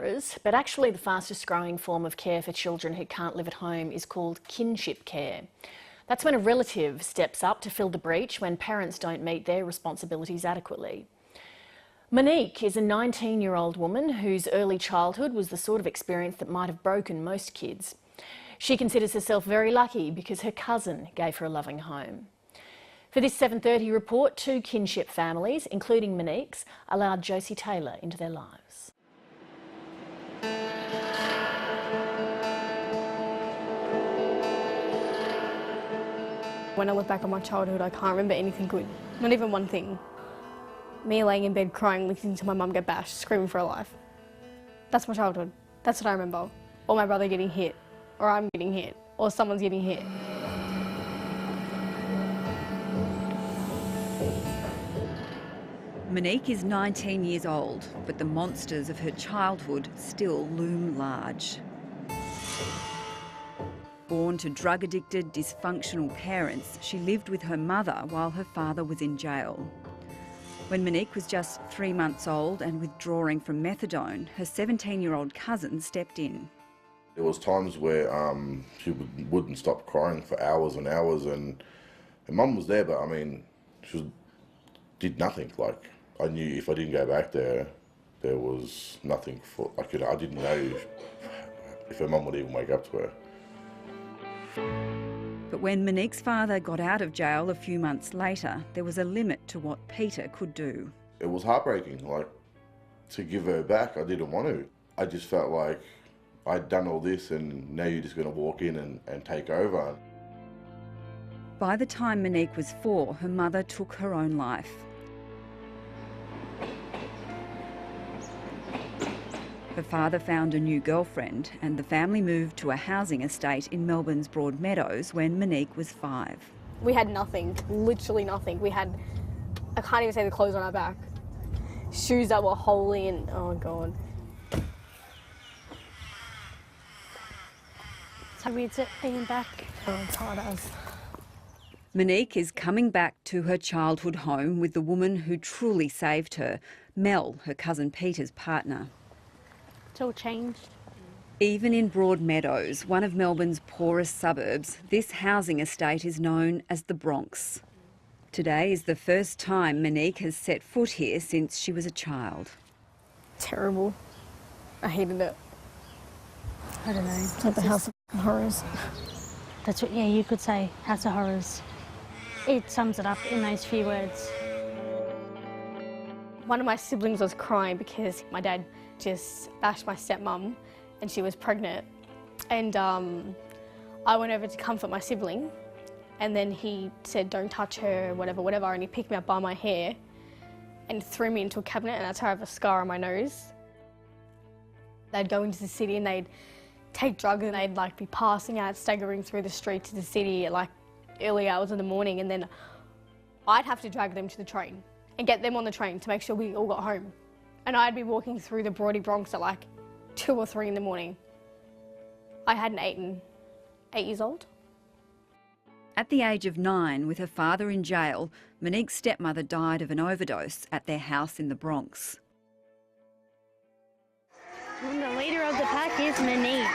carers, but actually the fastest growing form of care for children who can't live at home is called kinship care. That's when a relative steps up to fill the breach when parents don't meet their responsibilities adequately. Monique is a 19-year-old woman whose early childhood was the sort of experience that might have broken most kids. She considers herself very lucky because her cousin gave her a loving home. For this 7:30 report, 2 kinship families, including Monique's, allowed Josie Taylor into their lives. When I look back on my childhood, I can't remember anything good. Not even one thing. Me laying in bed crying, listening to my mum get bashed, screaming for her life. That's my childhood. That's what I remember. Or my brother getting hit, or I'm getting hit, or someone's getting hit. Monique is 19 years old, but the monsters of her childhood still loom large. Born to drug-addicted, dysfunctional parents, she lived with her mother while her father was in jail. When Monique was just 3 months old and withdrawing from methadone, her 17-year-old cousin stepped in. There was times where she wouldn't stop crying for hours and hours, and her mum was there, but I mean, she did nothing. Like, I knew if I didn't go back there, there was nothing for, I didn't know if her mum would even wake up to her. But when Monique's father got out of jail a few months later, there was a limit to what Peter could do. It was heartbreaking, like, to give her back, I didn't want to. I just felt like I'd done all this and now you're just going to walk in and take over. By the time Monique was 4, her mother took her own life. Her father found a new girlfriend and the family moved to a housing estate in Melbourne's Broadmeadows when Monique was 5. We had nothing, literally nothing. We had, I can't even say the clothes on our back. Shoes that were holy and, oh God. How weird it being back. Oh, it's hard as. Monique is coming back to her childhood home with the woman who truly saved her, Mel, her cousin Peter's partner. It's all changed. Even in Broadmeadows, one of Melbourne's poorest suburbs, this housing estate is known as the Bronx. Today is the first time Monique has set foot here since she was a child. Terrible. I hated it. I don't know. It's like the House of Horrors. That's what, yeah, you could say, House of Horrors. It sums it up in those few words. One of my siblings was crying because my dad just bashed my stepmom and she was pregnant. And I went over to comfort my sibling and then he said, don't touch her, whatever, whatever, and he picked me up by my hair and threw me into a cabinet, and that's how I have a scar on my nose. They'd go into the city and they'd take drugs and they'd like be passing out, staggering through the streets of the city at like early hours in the morning, and then I'd have to drag them to the train and get them on the train to make sure we all got home. And I'd be walking through the Broady Bronx at like 2 or 3 in the morning. I hadn't eaten 8 years old. At the age of 9, with her father in jail, Monique's stepmother died of an overdose at their house in the Bronx. And the leader of the pack is Monique.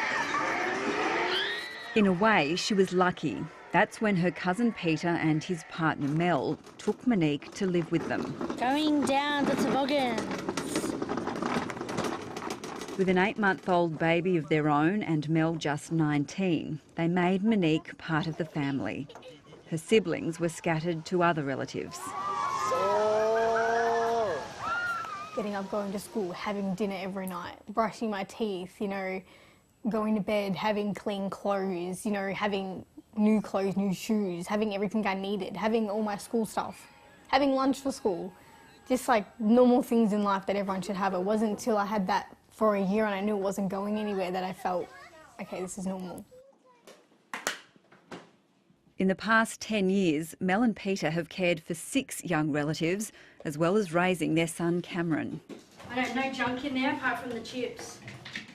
In a way, she was lucky. That's when her cousin Peter and his partner Mel took Monique to live with them. Going down the toboggans. With an 8-month-old baby of their own and Mel just 19, they made Monique part of the family. Her siblings were scattered to other relatives. Getting up, going to school, having dinner every night, brushing my teeth, you know, going to bed, having clean clothes, you know, having new clothes, new shoes, having everything I needed, having all my school stuff, having lunch for school. Just like normal things in life that everyone should have. It wasn't until I had that for a year and I knew it wasn't going anywhere that I felt, okay, this is normal. In the past 10 years, Mel and Peter have cared for 6 young relatives, as well as raising their son Cameron. I don't know junk in there apart from the chips.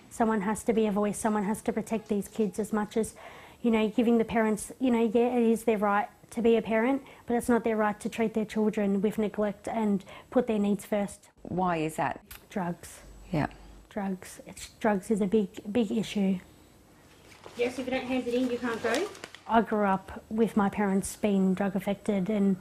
Someone has to be a voice, someone has to protect these kids as much as, you know, giving the parents, you know, yeah, it is their right to be a parent, but it's not their right to treat their children with neglect and put their needs first. Why is that? Drugs. Yeah. Drugs is a big issue. Yes, if you don't hand it in, you can't go? I grew up with my parents being drug affected and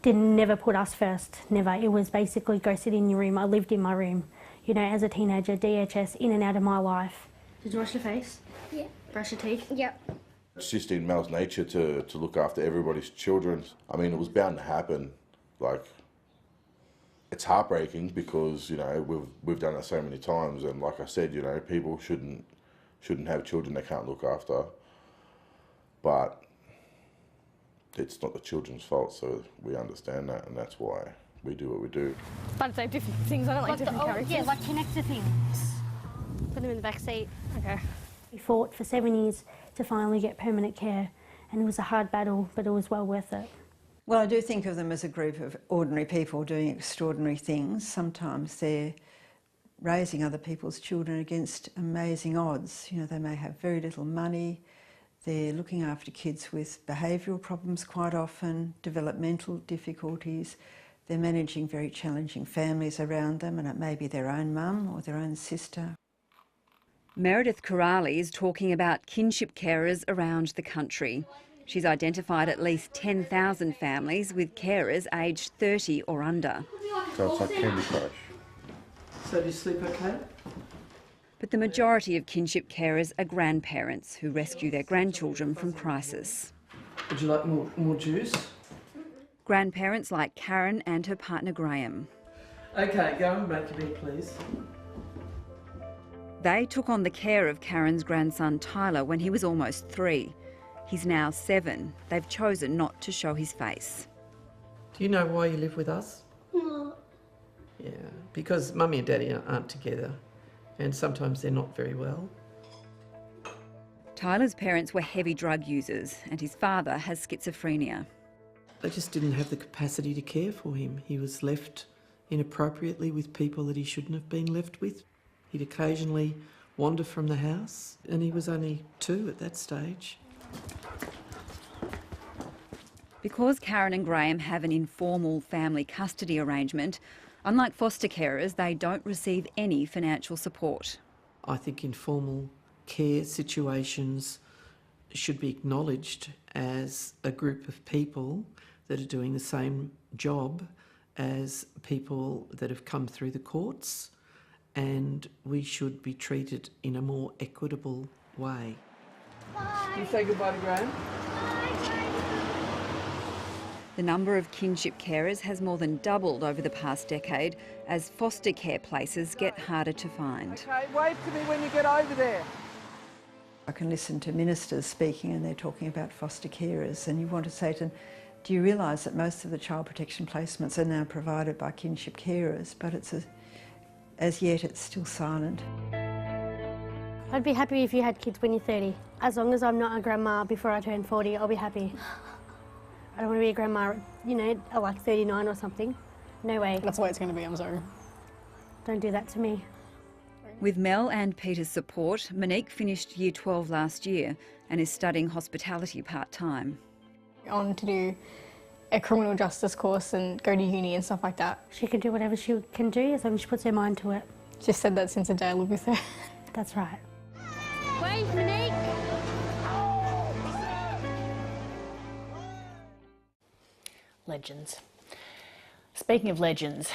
never put us first, never. It was basically go sit in your room. I lived in my room. You know, as a teenager, DHS in and out of my life. Did you wash your face? Yeah. Brush your teeth? Yep. It's just in Mel's nature to look after everybody's children. I mean, it was bound to happen. Like, it's heartbreaking because, you know, we've done it so many times, and like I said, you know, people shouldn't have children they can't look after. But it's not the children's fault, so we understand that, and that's why we do what we do. I'd say different things. I don't like different characters. Yeah, like connector things. Put them in the back seat. Okay. We fought for 7 years to finally get permanent care, and it was a hard battle, but it was well worth it. Well, I do think of them as a group of ordinary people doing extraordinary things. Sometimes they're raising other people's children against amazing odds. You know, they may have very little money. They're looking after kids with behavioural problems quite often, developmental difficulties. They're managing very challenging families around them, and it may be their own mum or their own sister. Meredith Corrali is talking about kinship carers around the country. She's identified at least 10,000 families with carers aged 30 or under. So it's like Candy Crush. So do you sleep okay? But the majority of kinship carers are grandparents who rescue their grandchildren from crisis. Would you like more juice? Grandparents like Karen and her partner Graham. Okay, go and make your bed, please. They took on the care of Karen's grandson Tyler when he was almost 3. He's now 7. They've chosen not to show his face. Do you know why you live with us? No. Yeah, because Mummy and Daddy aren't together, and sometimes they're not very well. Tyler's parents were heavy drug users and his father has schizophrenia. They just didn't have the capacity to care for him. He was left inappropriately with people that he shouldn't have been left with. He'd occasionally wander from the house, and he was only 2 at that stage. Because Karen and Graham have an informal family custody arrangement, unlike foster carers, they don't receive any financial support. I think informal care situations should be acknowledged as a group of people that are doing the same job as people that have come through the courts, and we should be treated in a more equitable way. Bye. Can you say goodbye to Graham? The number of kinship carers has more than doubled over the past decade as foster care places get harder to find. Okay, wave to me when you get over there. I can listen to ministers speaking and they're talking about foster carers, and you want to say to them, do you realise that most of the child protection placements are now provided by kinship carers, but as yet it's still silent. I'd be happy if you had kids when you're 30. As long as I'm not a grandma before I turn 40, I'll be happy. I don't want to be a grandma, you know, at like 39 or something. No way. That's the way it's going to be, I'm sorry. Don't do that to me. With Mel and Peter's support, Monique finished Year 12 last year and is studying hospitality part-time. On to do a criminal justice course and go to uni and stuff like that. She can do whatever she can do as long as she puts her mind to it. Just said that since the day I lived with her. That's right. Wave, Monique. Legends. Speaking of legends,